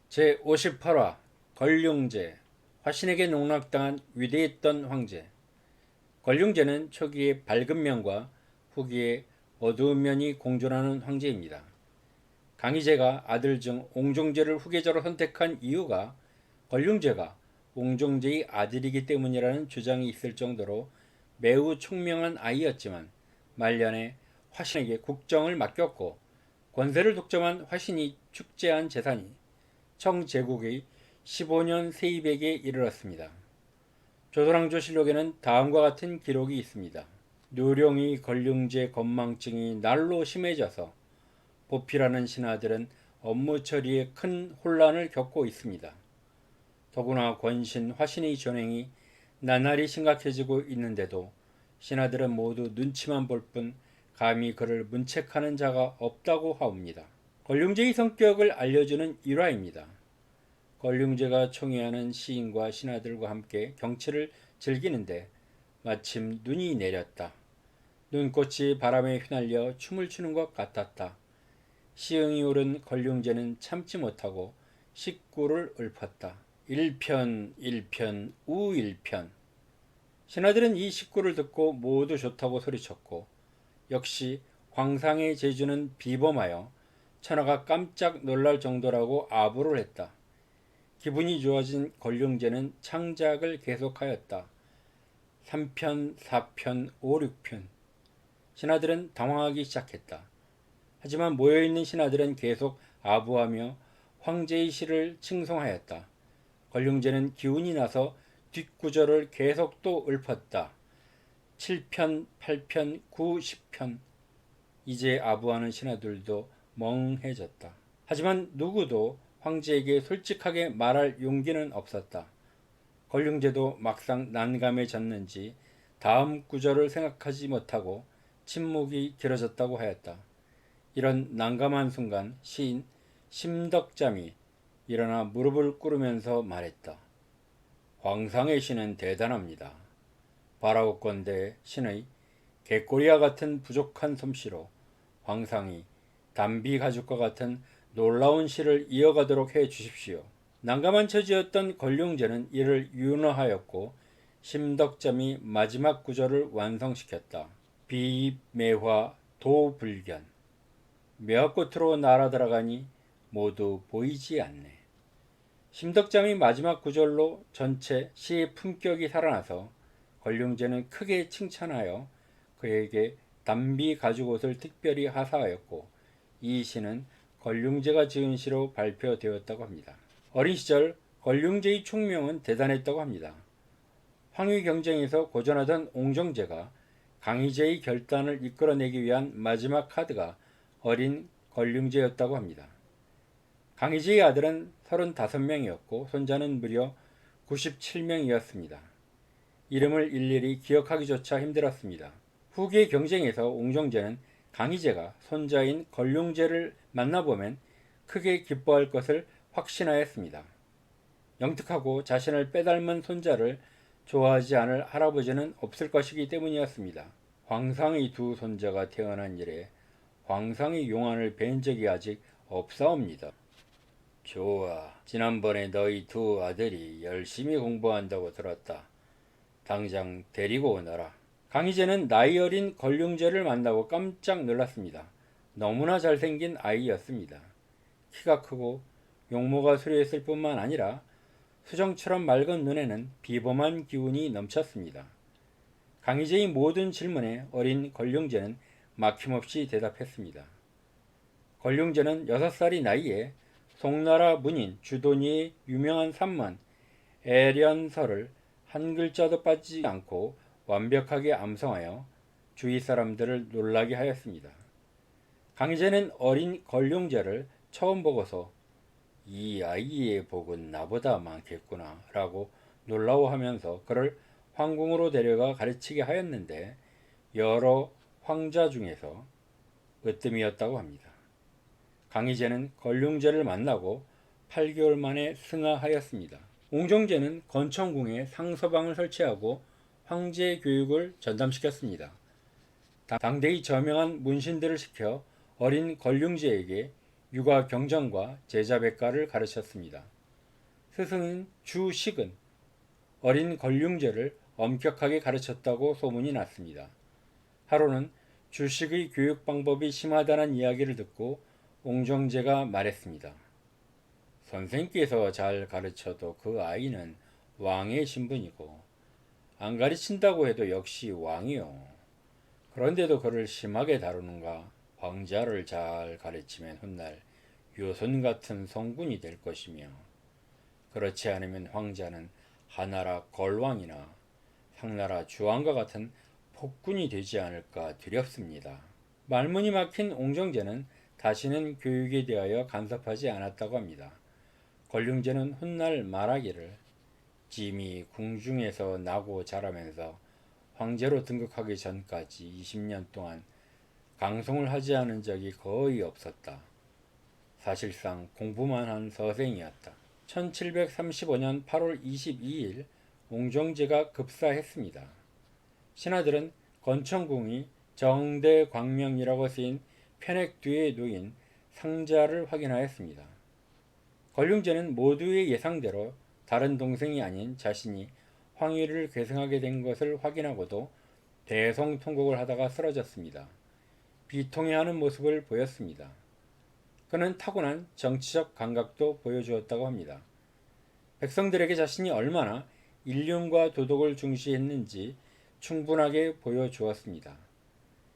제58화 걸륭제. 화신에게 농락당한 위대했던 황제. 걸륭제는 초기에 밝은 면과 후기에 어두운 면이 공존하는 황제입니다. 강희제가 아들 중 옹종제를 후계자로 선택한 이유가 걸륭제가 옹종제의 아들이기 때문이라는 주장이 있을 정도로 매우 총명한 아이였지만 말년에 화신에게 국정을 맡겼고 권세를 독점한 화신이 축제한 재산이 청제국의 15년 세입액에 이르렀습니다. 조선왕조실록에는 다음과 같은 기록이 있습니다. 누룡이 걸륭제 건망증이 날로 심해져서 보필하는 신하들은 업무 처리에 큰 혼란을 겪고 있습니다. 더구나 권신 화신의 전횡이 나날이 심각해지고 있는데도 신하들은 모두 눈치만 볼 뿐 감히 그를 문책하는 자가 없다고 하옵니다. 걸륭제의 성격을 알려주는 일화입니다. 걸륭제가 총애하는 시인과 신하들과 함께 경치를 즐기는데 마침 눈이 내렸다. 눈꽃이 바람에 휘날려 춤을 추는 것 같았다. 시흥이 오른 걸륭제는 참지 못하고 식구를 읊었다. 일편 일편 우일편. 신하들은 이 식구를 듣고 모두 좋다고 소리쳤고 역시 황상의 재주는 비범하여 천하가 깜짝 놀랄 정도라고 아부를 했다. 기분이 좋아진 걸륭제는 창작을 계속하였다. 3편, 4편, 5, 6편. 신하들은 당황하기 시작했다. 하지만 모여있는 신하들은 계속 아부하며 황제의 시를 칭송하였다. 걸륭제는 기운이 나서 뒷구절을 계속 또 읊었다. 7편, 8편, 9, 10편. 이제 아부하는 신하들도 멍해졌다. 하지만 누구도 황제에게 솔직하게 말할 용기는 없었다. 걸륭제도 막상 난감해졌는지 다음 구절을 생각하지 못하고 침묵이 길어졌다고 하였다. 이런 난감한 순간 시인 심덕잠이 일어나 무릎을 꿇으면서 말했다. 황상의 시는 대단합니다. 바라옵건대 신의 개꼬리와 같은 부족한 솜씨로 황상이 담비 가죽과 같은 놀라운 시를 이어가도록 해 주십시오. 난감한 처지였던 걸륭제는 이를 윤허하였고 심덕점이 마지막 구절을 완성시켰다. 비매화 도불견. 매화꽃으로 날아들어가니 모두 보이지 않네. 심덕점이 마지막 구절로 전체 시의 품격이 살아나서 걸륭제는 크게 칭찬하여 그에게 담비 가죽옷을 특별히 하사하였고 이 시는 걸륭제가 지은 시로 발표되었다고 합니다. 어린 시절 걸륭제의 총명은 대단했다고 합니다. 황위 경쟁에서 고전하던 옹정제가 강희제의 결단을 이끌어내기 위한 마지막 카드가 어린 걸륭제였다고 합니다. 강희제의 아들은 35명이었고 손자는 무려 97명이었습니다. 이름을 일일이 기억하기조차 힘들었습니다. 후기의 경쟁에서 옹정제는 강희제가 손자인 걸륭제를 만나보면 크게 기뻐할 것을 확신하였습니다. 영특하고 자신을 빼닮은 손자를 좋아하지 않을 할아버지는 없을 것이기 때문이었습니다. 황상의 두 손자가 태어난 이래 황상의 용안을 뵌 적이 아직 없사옵니다. 좋아. 지난번에 너희 두 아들이 열심히 공부한다고 들었다. 당장 데리고 오너라. 강희제는 나이 어린 걸륭제를 만나고 깜짝 놀랐습니다. 너무나 잘생긴 아이였습니다. 키가 크고 용모가 수려했을 뿐만 아니라 수정처럼 맑은 눈에는 비범한 기운이 넘쳤습니다. 강희제의 모든 질문에 어린 걸륭제는 막힘없이 대답했습니다. 걸륭제는 6살의 나이에 송나라 문인 주돈이의 유명한 산문 애련서를 한 글자도 빠지지 않고 완벽하게 암송하여 주위 사람들을 놀라게 하였습니다. 강희제는 어린 걸륭제를 처음 보고서 이 아이의 복은 나보다 많겠구나 라고 놀라워하면서 그를 황궁으로 데려가 가르치게 하였는데 여러 황자 중에서 으뜸이었다고 합니다. 강희제는 걸륭제를 만나고 8개월 만에 승하하였습니다. 옹정제는 건청궁에 상서방을 설치하고 황제 교육을 전담시켰습니다. 당대의 저명한 문신들을 시켜 어린 걸륭제에게 육아 경전과 제자백가를 가르쳤습니다. 스승인 주식은 어린 권륭제를 엄격하게 가르쳤다고 소문이 났습니다. 하루는 주식의 교육 방법이 심하다는 이야기를 듣고 옹정제가 말했습니다. 선생께서 잘 가르쳐도 그 아이는 왕의 신분이고 안 가르친다고 해도 역시 왕이요. 그런데도 그를 심하게 다루는가? 황자를 잘 가르치면 훗날 요손 같은 성군이 될 것이며 그렇지 않으면 황자는 하나라 걸왕이나 상나라 주왕과 같은 폭군이 되지 않을까 두렵습니다. 말문이 막힌 옹정제는 다시는 교육에 대하여 간섭하지 않았다고 합니다. 권륭제는 훗날 말하기를 짐이 궁중에서 나고 자라면서 황제로 등극하기 전까지 20년 동안 강송을 하지 않은 적이 거의 없었다. 사실상 공부만 한 서생이었다. 1735년 8월 22일 옹정제가 급사했습니다. 신하들은 건청궁이 정대광명이라고 쓰인 편액 뒤에 놓인 상자를 확인하였습니다. 권륭제는 모두의 예상대로 다른 동생이 아닌 자신이 황위를 계승하게 된 것을 확인하고도 대성통곡을 하다가 쓰러졌습니다. 비통해하는 모습을 보였습니다. 그는 타고난 정치적 감각도 보여주었다고 합니다. 백성들에게 자신이 얼마나 인륜과 도덕을 중시했는지 충분하게 보여주었습니다.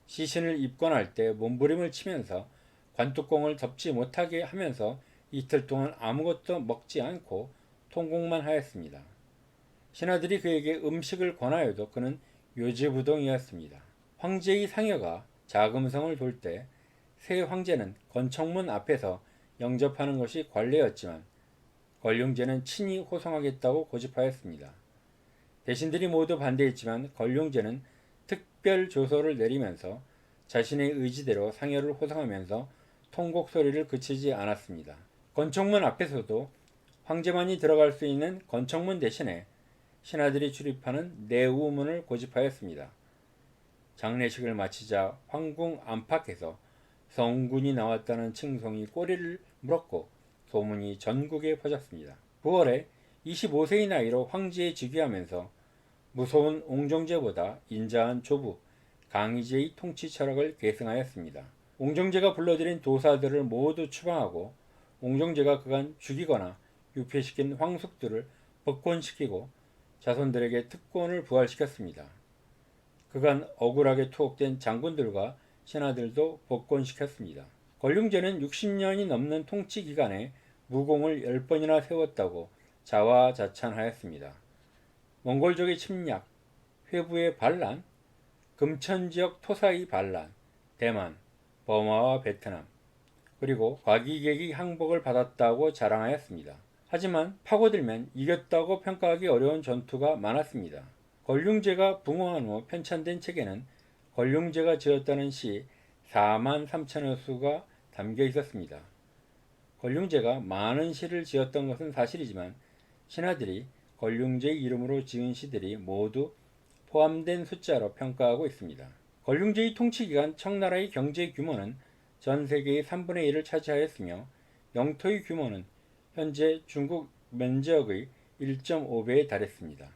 시신을 입건할 때 몸부림을 치면서 관뚜껑을 덮지 못하게 하면서 이틀 동안 아무것도 먹지 않고 통곡만 하였습니다. 신하들이 그에게 음식을 권하여도 그는 요지부동이었습니다. 황제의 상여가 자금성을 돌 때 새 황제는 건청문 앞에서 영접하는 것이 관례였지만 권륭제는 친히 호송하겠다고 고집하였습니다. 대신들이 모두 반대했지만 권륭제는 특별 조서를 내리면서 자신의 의지대로 상여를 호송하면서 통곡 소리를 그치지 않았습니다. 건청문 앞에서도 황제만이 들어갈 수 있는 건청문 대신에 신하들이 출입하는 내우문을 고집하였습니다. 장례식을 마치자 황궁 안팎에서 성군이 나왔다는 칭송이 꼬리를 물었고 소문이 전국에 퍼졌습니다. 9월에 25세의 나이로 황제에 즉위하면서 무서운 옹정제보다 인자한 조부 강희제의 통치 철학을 계승하였습니다. 옹정제가 불러들인 도사들을 모두 추방하고 옹정제가 그간 죽이거나 유폐시킨 황숙들을 복권시키고 자손들에게 특권을 부활시켰습니다. 그간 억울하게 투옥된 장군들과 신하들도 복권시켰습니다. 권륭제는 60년이 넘는 통치 기간에 무공을 10번이나 세웠다고 자화자찬하였습니다. 몽골족의 침략, 회부의 반란, 금천지역 토사의 반란, 대만, 버마와 베트남, 그리고 과기객이 항복을 받았다고 자랑하였습니다. 하지만 파고들면 이겼다고 평가하기 어려운 전투가 많았습니다. 권륭제가 붕어한 후 편찬된 책에는 권륭제가 지었다는 시 4만 3천여 수가 담겨 있었습니다. 권륭제가 많은 시를 지었던 것은 사실이지만 신하들이 권륭제의 이름으로 지은 시들이 모두 포함된 숫자로 평가하고 있습니다. 권륭제의 통치기간 청나라의 경제 규모는 전 세계의 3분의 1을 차지하였으며 영토의 규모는 현재 중국 면적의 1.5배에 달했습니다.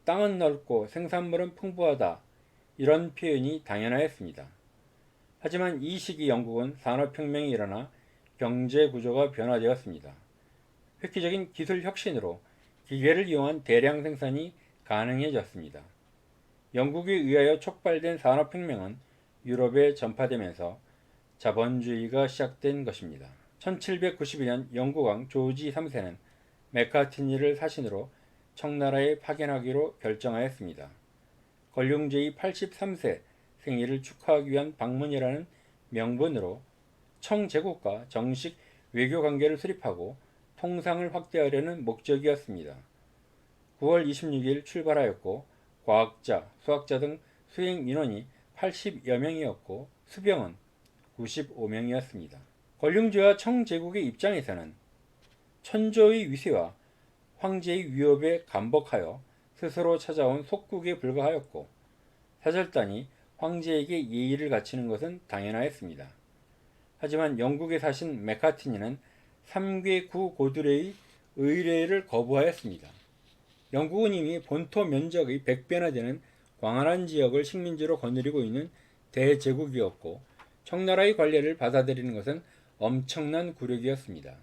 땅은 넓고 생산물은 풍부하다. 이런 표현이 당연하였습니다. 하지만 이 시기 영국은 산업혁명이 일어나 경제구조가 변화되었습니다. 획기적인 기술 혁신으로 기계를 이용한 대량 생산이 가능해졌습니다. 영국에 의하여 촉발된 산업혁명은 유럽에 전파되면서 자본주의가 시작된 것입니다. 1792년 영국왕 조지 3세는 메카티니를 사신으로 청나라에 파견하기로 결정하였습니다. 권륭제의 83세 생일을 축하하기 위한 방문이라는 명분으로 청제국과 정식 외교관계를 수립하고 통상을 확대하려는 목적이었습니다. 9월 26일 출발하였고 과학자, 수학자 등 수행 인원이 80여 명이었고 수병은 95명이었습니다. 권륭제와 청제국의 입장에서는 천조의 위세와 황제의 위협에 감복하여 스스로 찾아온 속국에 불과하였고 사절단이 황제에게 예의를 갖추는 것은 당연하였습니다. 하지만 영국에 사신 맥카트니는 3개 구 고들의 의뢰를 거부하였습니다. 영국은 이미 본토 면적의 100배나 되는 광활한 지역을 식민지로 거느리고 있는 대제국이었고 청나라의 관례를 받아들이는 것은 엄청난 굴욕이었습니다.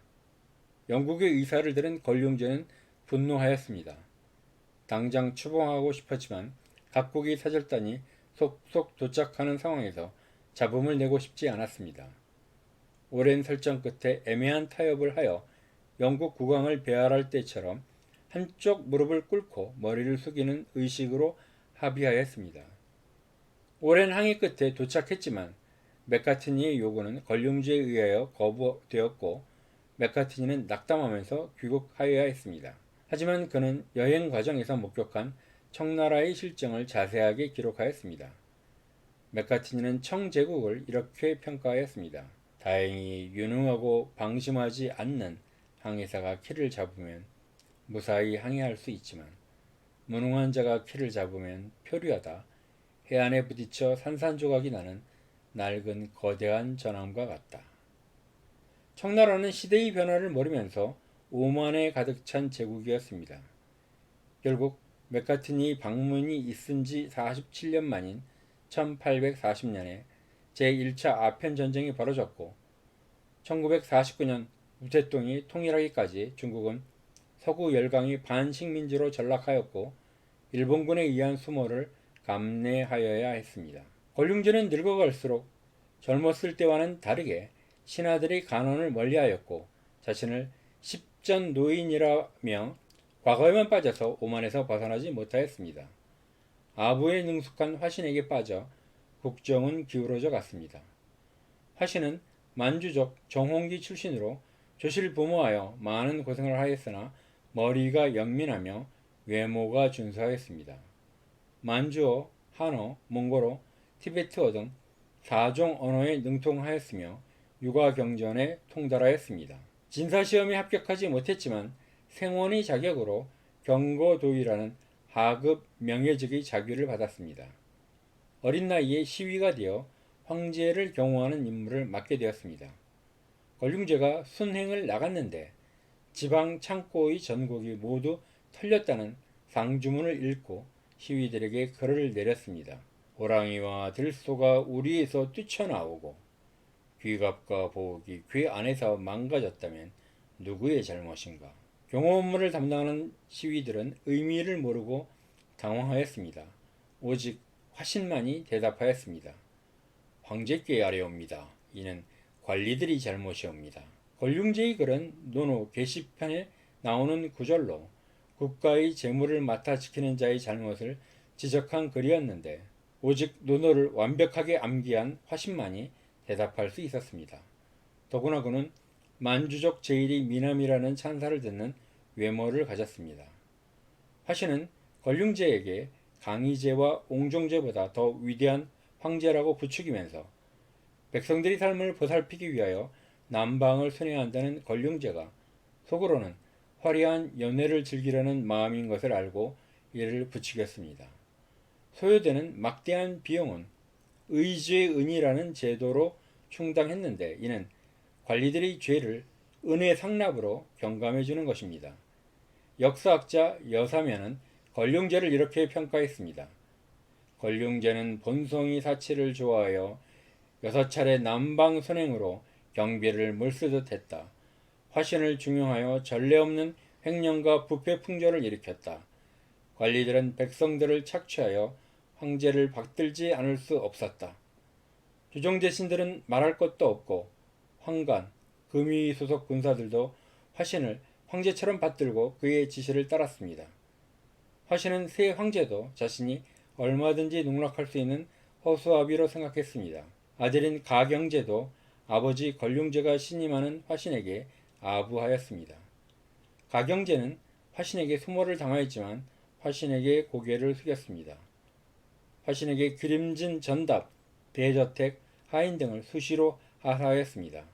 영국의 의사를 들은 권룡제는 분노하였습니다. 당장 추봉하고 싶었지만 각국의 사절단이 속속 도착하는 상황에서 잡음을 내고 싶지 않았습니다. 오랜 설정 끝에 애매한 타협을 하여 영국 국왕을 배알할 때처럼 한쪽 무릎을 꿇고 머리를 숙이는 의식으로 합의하였습니다. 오랜 항해 끝에 도착했지만 맥카트니의 요구는 권룡제에 의하여 거부되었고 맥카트니는 낙담하면서 귀국하여야 했습니다. 하지만 그는 여행 과정에서 목격한 청나라의 실정을 자세하게 기록하였습니다. 맥카트니는 청제국을 이렇게 평가하였습니다. 다행히 유능하고 방심하지 않는 항해사가 키를 잡으면 무사히 항해할 수 있지만 무능한 자가 키를 잡으면 표류하다 해안에 부딪혀 산산조각이 나는 낡은 거대한 전함과 같다. 청나라는 시대의 변화를 모르면서 오만에 가득 찬 제국이었습니다. 결국 맥카트니 방문이 있은 지 47년 만인 1840년에 제1차 아편전쟁이 벌어졌고 1949년 우체통이 통일하기까지 중국은 서구 열강이 반식민지로 전락하였고 일본군에 의한 수모를 감내하여야 했습니다. 권룡제는 늙어갈수록 젊었을 때와는 다르게 신하들의 간언을 멀리하였고 자신을 십전 노인이라며 과거에만 빠져서 오만에서 벗어나지 못하였습니다. 아부에 능숙한 화신에게 빠져 국정은 기울어져 갔습니다. 화신은 만주족 정홍기 출신으로 조실부모하여 많은 고생을 하였으나 머리가 영민하며 외모가 준수하였습니다. 만주어, 한어, 몽골어, 티베트어 등 4종 언어에 능통하였으며 육아경전에 통달하였습니다. 진사시험에 합격하지 못했지만 생원의 자격으로 경거도의라는 하급 명예직의 자규를 받았습니다. 어린 나이에 시위가 되어 황제를 경호하는 임무를 맡게 되었습니다. 권룡제가 순행을 나갔는데 지방 창고의 전곡이 모두 털렸다는 상주문을 읽고 시위들에게 글을 내렸습니다. 호랑이와 들소가 우리에서 뛰쳐나오고 귀갑과 보옥이 귀 안에서 망가졌다면 누구의 잘못인가? 경호 업무를 담당하는 시위들은 의미를 모르고 당황하였습니다. 오직 화신만이 대답하였습니다. 황제께 아뢰옵니다. 이는 관리들이 잘못이옵니다. 권룡제의 글은 논어 게시판에 나오는 구절로 국가의 재물을 맡아 지키는 자의 잘못을 지적한 글이었는데 오직 논어를 완벽하게 암기한 화신만이 대답할 수 있었습니다. 더구나 그는 만주족 제일이 미남이라는 찬사를 듣는 외모를 가졌습니다. 화신은 권룡제에게 강희제와 옹종제보다 더 위대한 황제라고 부추기면서 백성들의 삶을 보살피기 위하여 남방을 순회한다는 권룡제가 속으로는 화려한 연애를 즐기려는 마음인 것을 알고 이를 부추겼습니다. 소요되는 막대한 비용은 의죄은이라는 제도로 충당했는데 이는 관리들의 죄를 은혜 상납으로 경감해 주는 것입니다. 역사학자 여사면은 권룡제를 이렇게 평가했습니다. 권룡제는 본성이 사치를 좋아하여 6차례 남방 선행으로 경비를 물쓰듯 했다. 화신을 중용하여 전례 없는 횡령과 부패 풍조를 일으켰다. 관리들은 백성들을 착취하여 황제를 받들지 않을 수 없었다. 주종대신들은 말할 것도 없고 황관, 금위 소속 군사들도 화신을 황제처럼 받들고 그의 지시를 따랐습니다. 화신은 새 황제도 자신이 얼마든지 농락할 수 있는 허수아비로 생각했습니다. 아들인 가경제도 아버지 권룡제가 신임하는 화신에게 아부하였습니다. 가경제는 화신에게 수모를 당하였지만 화신에게 고개를 숙였습니다. 화신에게 기름진 전답, 대저택, 하인 등을 수시로 하사하였습니다.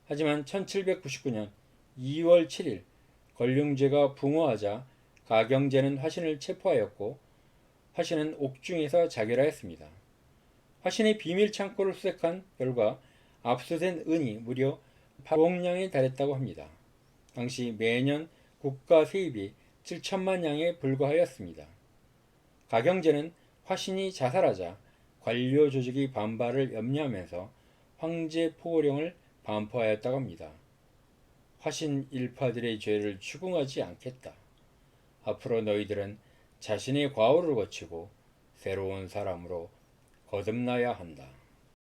하지만 1799년 2월 7일 권룡제가 붕어하자 가경제는 화신을 체포하였고 화신은 옥중에서 자결하였습니다. 화신의 비밀 창고를 수색한 결과 압수된 은이 무려 8억 량에 달했다고 합니다. 당시 매년 국가 세입이 7천만 량에 불과하였습니다. 가경제는 화신이 자살하자 관료 조직이 반발을 염려하면서 황제 포고령을 반포하였다고 합니다. 화신 일파들의 죄를 추궁하지 않겠다. 앞으로 너희들은 자신의 과오를 고치고 새로운 사람으로 거듭나야 한다.